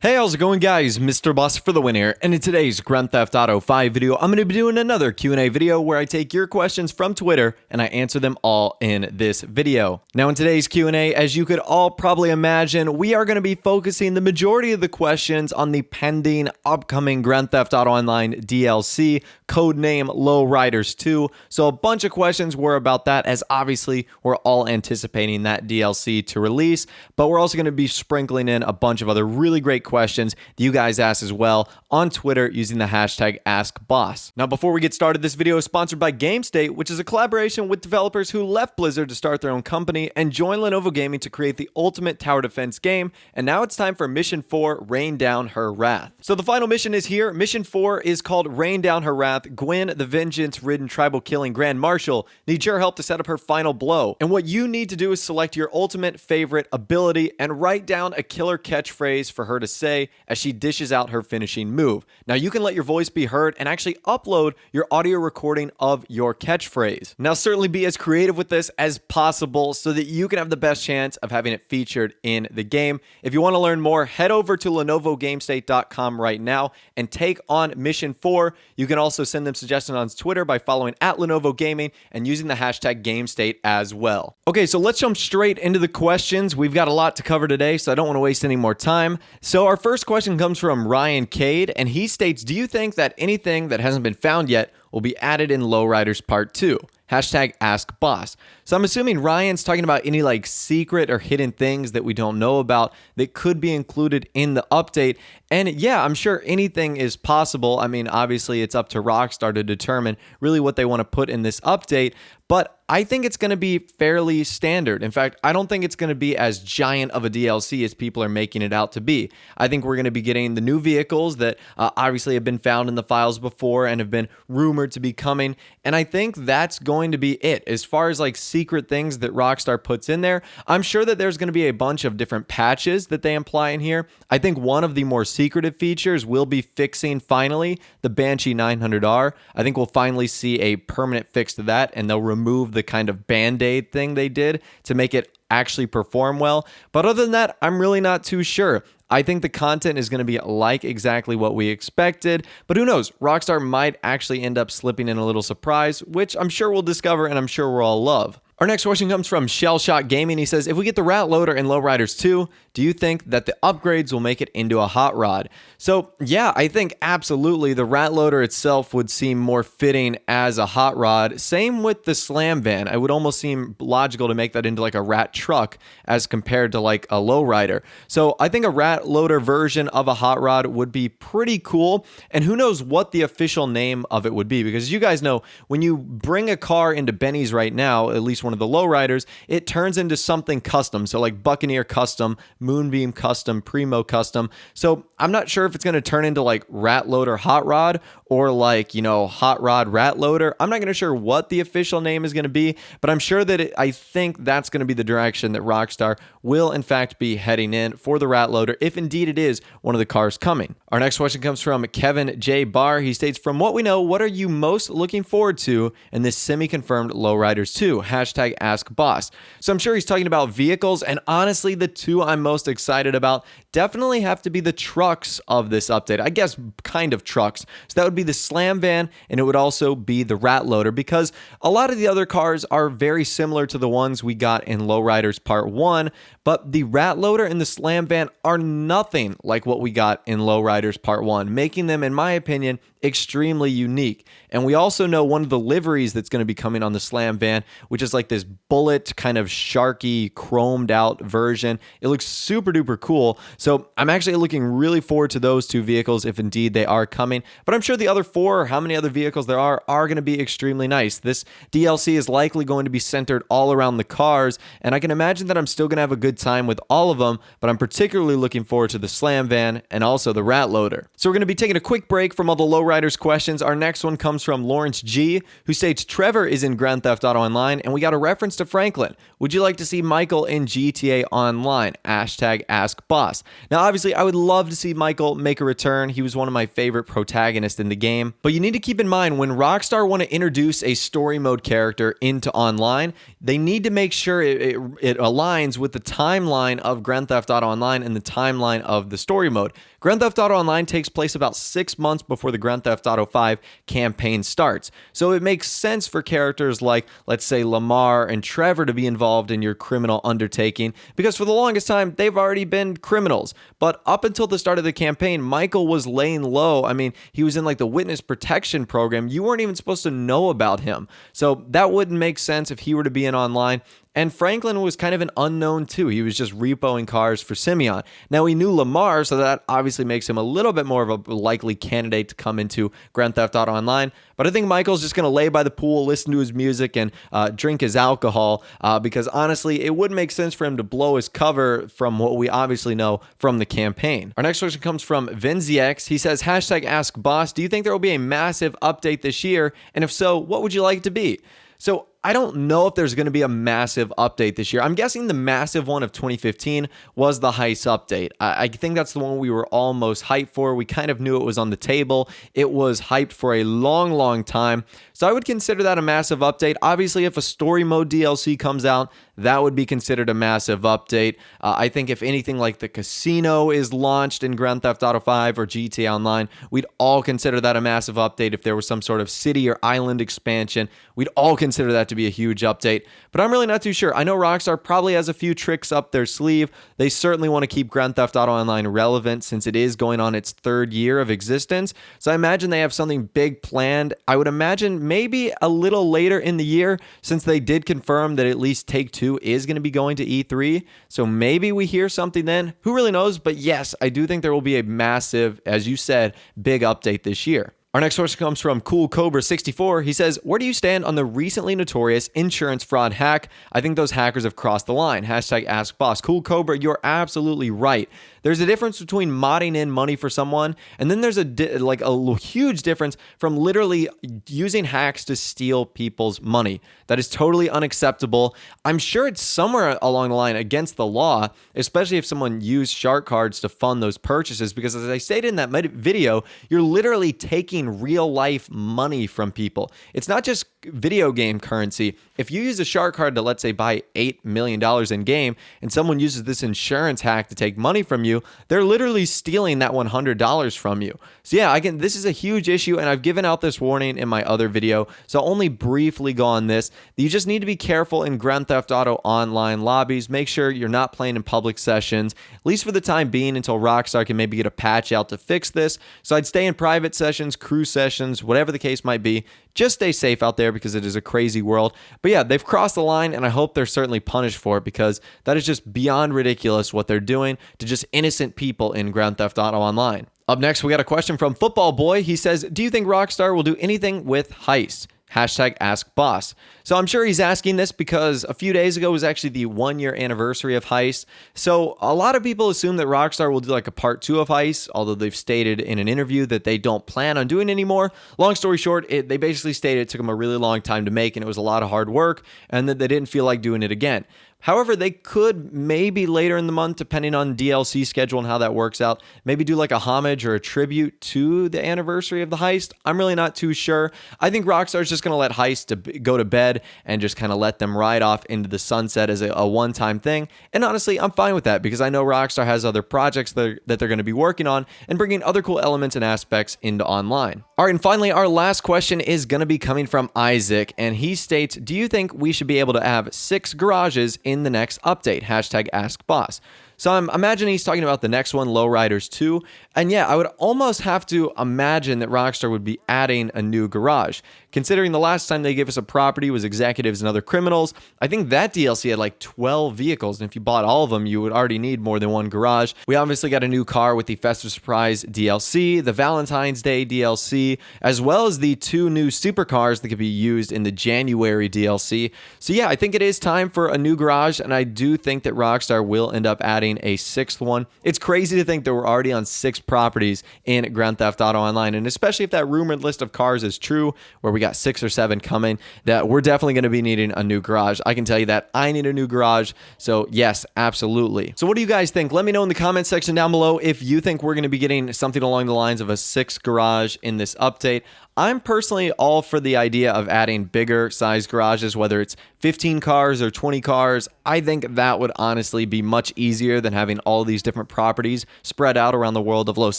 Hey, how's it going, guys? Mr. Boss for the win here, and in today's Grand Theft Auto 5 video, I'm going to be doing another Q&A video where I take your questions from Twitter and I answer them all in this video. Now, in today's Q&A, as you could all probably imagine, we are going to be focusing the majority of the questions on the pending upcoming Grand Theft Auto Online DLC, codename Lowriders 2. So a bunch of questions were about that, as obviously we're all anticipating that DLC to release, but we're also going to be sprinkling in a bunch of other really great questions that you guys asked as well on Twitter using the hashtag AskBoss. Now, before we get started, this video is sponsored by GameState, which is a collaboration with developers who left Blizzard to start their own company and join Lenovo Gaming to create the ultimate tower defense game. And now it's time for Mission 4, Rain Down Her Wrath. So the final mission is here. Mission 4 is called Rain Down Her Wrath. Gwen, the vengeance-ridden tribal-killing Grand Marshal, needs your help to set up her final blow. And what you need to do is select your ultimate favorite ability and write down a killer catchphrase for her to say as she dishes out her finishing move. Now, you can let your voice be heard and actually upload your audio recording of your catchphrase. Now, certainly be as creative with this as possible so that you can have the best chance of having it featured in the game. If you want to learn more, head over to lenovogamestate.com right now and take on Mission 4. You can also send them suggestions on Twitter by following @Lenovo Gaming and using the hashtag GameState as well. Okay, so let's jump straight into the questions. We've got a lot to cover today, so I don't want to waste any more time. So our first question comes from Ryan Cade, and he states, do you think that anything that hasn't been found yet will be added in Lowriders Part 2? Hashtag AskBoss. So I'm assuming Ryan's talking about any like secret or hidden things that we don't know about that could be included in the update. And yeah, I'm sure anything is possible. I mean, obviously it's up to Rockstar to determine really what they want to put in this update, but I think it's going to be fairly standard. In fact, I don't think it's going to be as giant of a DLC as people are making it out to be. I think we're going to be getting the new vehicles that obviously have been found in the files before and have been rumored to be coming. And I think that's going to be it. As far as like secret things that Rockstar puts in there, I'm sure that there's going to be a bunch of different patches that they imply in here. I think one of the more secretive features will be fixing finally the Banshee 900R. I think we'll finally see a permanent fix to that, and they'll remove the kind of band-aid thing they did to make it actually perform well. But other than that, I'm really not too sure. I think the content is going to be like exactly what we expected, but who knows? Rockstar might actually end up slipping in a little surprise, which I'm sure we'll discover and I'm sure we'll all love. Our next question comes from SHELLSHOCKGAMER. He says, if we get the rat loader in Lowriders 2, do you think that the upgrades will make it into a hot rod? So yeah, I think absolutely the rat loader itself would seem more fitting as a hot rod. Same with the slam van. It would almost seem logical to make that into like a rat truck as compared to like a lowrider. So I think a rat loader version of a hot rod would be pretty cool. And who knows what the official name of it would be, because you guys know when you bring a car into Benny's right now, at least one of the lowriders, it turns into something custom. So like Buccaneer custom, Moonbeam custom, Primo custom. So I'm not sure if it's going to turn into like rat loader hot rod or like, you know, hot rod rat loader. I'm not going to sure what the official name is going to be, but I'm sure that I think that's going to be the direction that Rockstar will in fact be heading in for the rat loader, if indeed it is one of the cars coming. Our next question comes from Kevin J. Barr. He states, from what we know, what are you most looking forward to in this semi-confirmed Lowriders 2? Hashtag AskBoss. So I'm sure he's talking about vehicles, and honestly, the two I'm most excited about definitely have to be the trucks of this update. I guess kind of trucks. So that would be the slam van, and it would also be the rat loader, because a lot of the other cars are very similar to the ones we got in Lowriders Part 1, but the rat loader and the slam van are nothing like what we got in Lowriders Part 1, making them, in my opinion, extremely unique. And we also know one of the liveries that's going to be coming on the slam van, which is like this bullet kind of sharky chromed out version. It looks super duper cool. So I'm actually looking really forward to those two vehicles if indeed they are coming. But I'm sure the other four, or how many other vehicles there are going to be extremely nice. This DLC is likely going to be centered all around the cars, and I can imagine that I'm still going to have a good time with all of them, but I'm particularly looking forward to the slam van and also the rat loader. So we're going to be taking a quick break from all the Lowriders questions. Our next one comes from Lawrence G, who states, Trevor is in Grand Theft Auto Online, and we got a reference to Franklin. Would you like to see Michael in GTA Online? Hashtag AskBoss. Now, obviously, I would love to see Michael make a return. He was one of my favorite protagonists in the game. But you need to keep in mind, when Rockstar want to introduce a story mode character into online, they need to make sure it aligns with the timeline of Grand Theft Auto Online and the timeline of the story mode. Grand Theft Auto Online takes place about 6 months before the Grand Theft Auto 5 campaign starts. So it makes sense for characters like, let's say, Lamar and Trevor to be involved in your criminal undertaking, because for the longest time, they've already been criminals. But up until the start of the campaign, Michael was laying low. I mean, he was in like the witness protection program. You weren't even supposed to know about him. So that wouldn't make sense if he were to be in online. And Franklin was kind of an unknown too. He was just repoing cars for Simeon. Now, we knew Lamar, so that obviously makes him a little bit more of a likely candidate to come into Grand Theft Auto Online. But I think Michael's just going to lay by the pool, listen to his music, and drink his alcohol, because honestly, it wouldn't make sense for him to blow his cover from what we obviously know from the campaign. Our next question comes from Venziex. He says, hashtag AskBoss, do you think there will be a massive update this year? And if so, what would you like it to be? So I don't know if there's going to be a massive update this year. I'm guessing the massive one of 2015 was the heist update. I think that's the one we were all most hyped for. We kind of knew it was on the table. It was hyped for a long, long time. So I would consider that a massive update. Obviously, if a story mode DLC comes out, that would be considered a massive update. I think if anything like the casino is launched in Grand Theft Auto 5 or GTA Online, we'd all consider that a massive update. If there was some sort of city or island expansion, we'd all consider that to be a huge update. But I'm really not too sure. I know Rockstar probably has a few tricks up their sleeve. They certainly want to keep Grand Theft Auto Online relevant since it is going on its 3rd year of existence. So I imagine they have something big planned. I would imagine maybe a little later in the year, since they did confirm that at least Take-Two is going to be going to E3. So maybe we hear something then. Who really knows? But yes, I do think there will be a massive, as you said, big update this year. Our next source comes from CoolCobra64. He says, where do you stand on the recently notorious insurance fraud hack? I think those hackers have crossed the line. Hashtag AskBoss. CoolCobra, you're absolutely right. There's a difference between modding in money for someone, and then there's a huge difference from literally using hacks to steal people's money. That is totally unacceptable. I'm sure it's somewhere along the line against the law, especially if someone used shark cards to fund those purchases, because as I stated in that video, you're literally taking real life money from people. It's not just video game currency. If you use a shark card to, let's say, buy $8 million in game, and someone uses this insurance hack to take money from you, they're literally stealing that $100 from you. So yeah, again, this is a huge issue, and I've given out this warning in my other video, so I'll only briefly go on this. You just need to be careful in Grand Theft Auto Online lobbies. Make sure you're not playing in public sessions, at least for the time being, until Rockstar can maybe get a patch out to fix this. So I'd stay in private sessions, crew sessions, whatever the case might be. Just stay safe out there because it is a crazy world. But yeah, they've crossed the line, and I hope they're certainly punished for it, because that is just beyond ridiculous what they're doing to just innocent people in Grand Theft Auto Online. Up next, we got a question from Football Boy. He says, do you think Rockstar will do anything with Heist? Hashtag AskBoss. So I'm sure he's asking this because a few days ago was actually the 1-year anniversary of Heist. So a lot of people assume that Rockstar will do like a part 2 of Heist, although they've stated in an interview that they don't plan on doing anymore. Long story short, they basically stated it took them a really long time to make, and it was a lot of hard work, and that they didn't feel like doing it again. However, they could maybe later in the month, depending on DLC schedule and how that works out, maybe do like a homage or a tribute to the anniversary of the Heist. I'm really not too sure. I think Rockstar's just going to let Heist go to bed and just kind of let them ride off into the sunset as a one-time thing. And honestly, I'm fine with that because I know Rockstar has other projects that they're going to be working on and bringing other cool elements and aspects into online. All right, and finally, our last question is going to be coming from Isaac, and he states, do you think we should be able to have 6 garages in the next update? Hashtag AskBoss. So I'm imagining he's talking about the next one, Lowriders 2. And yeah, I would almost have to imagine that Rockstar would be adding a new garage. Considering the last time they gave us a property was Executives and Other Criminals, I think that DLC had like 12 vehicles. And if you bought all of them, you would already need more than one garage. We obviously got a new car with the Festive Surprise DLC, the Valentine's Day DLC, as well as the 2 new supercars that could be used in the January DLC. So yeah, I think it is time for a new garage. And I do think that Rockstar will end up adding adding a 6th one. It's crazy to think that we're already on 6 properties in Grand Theft Auto Online, and especially if that rumored list of cars is true, where we got 6 or 7 coming, that we're definitely going to be needing a new garage. I can tell you that I need a new garage, so yes, absolutely. So what do you guys think? Let me know in the comment section down below if you think we're going to be getting something along the lines of a 6th garage in this update. I'm personally all for the idea of adding bigger size garages, whether it's 15 cars or 20 cars. I think that would honestly be much easier than having all these different properties spread out around the world of Los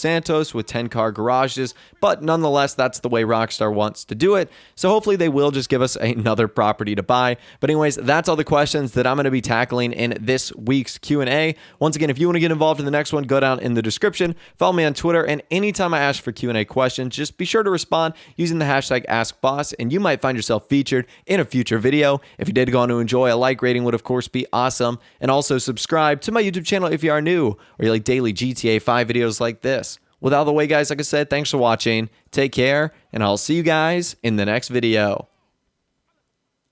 Santos with 10-car garages. But nonetheless, that's the way Rockstar wants to do it. So hopefully they will just give us another property to buy. But anyways, that's all the questions that I'm going to be tackling in this week's Q&A. Once again, if you want to get involved in the next one, go down in the description. Follow me on Twitter, and anytime I ask for Q&A questions, just be sure to respond using the hashtag AskBoss, and you might find yourself featured in a future video. If you did go on to enjoy, a like rating would of course be awesome, and also subscribe to my YouTube channel if you are new or you like daily GTA 5 videos like this. With all the way, guys, like I said, thanks for watching, take care, and I'll see you guys in the next video.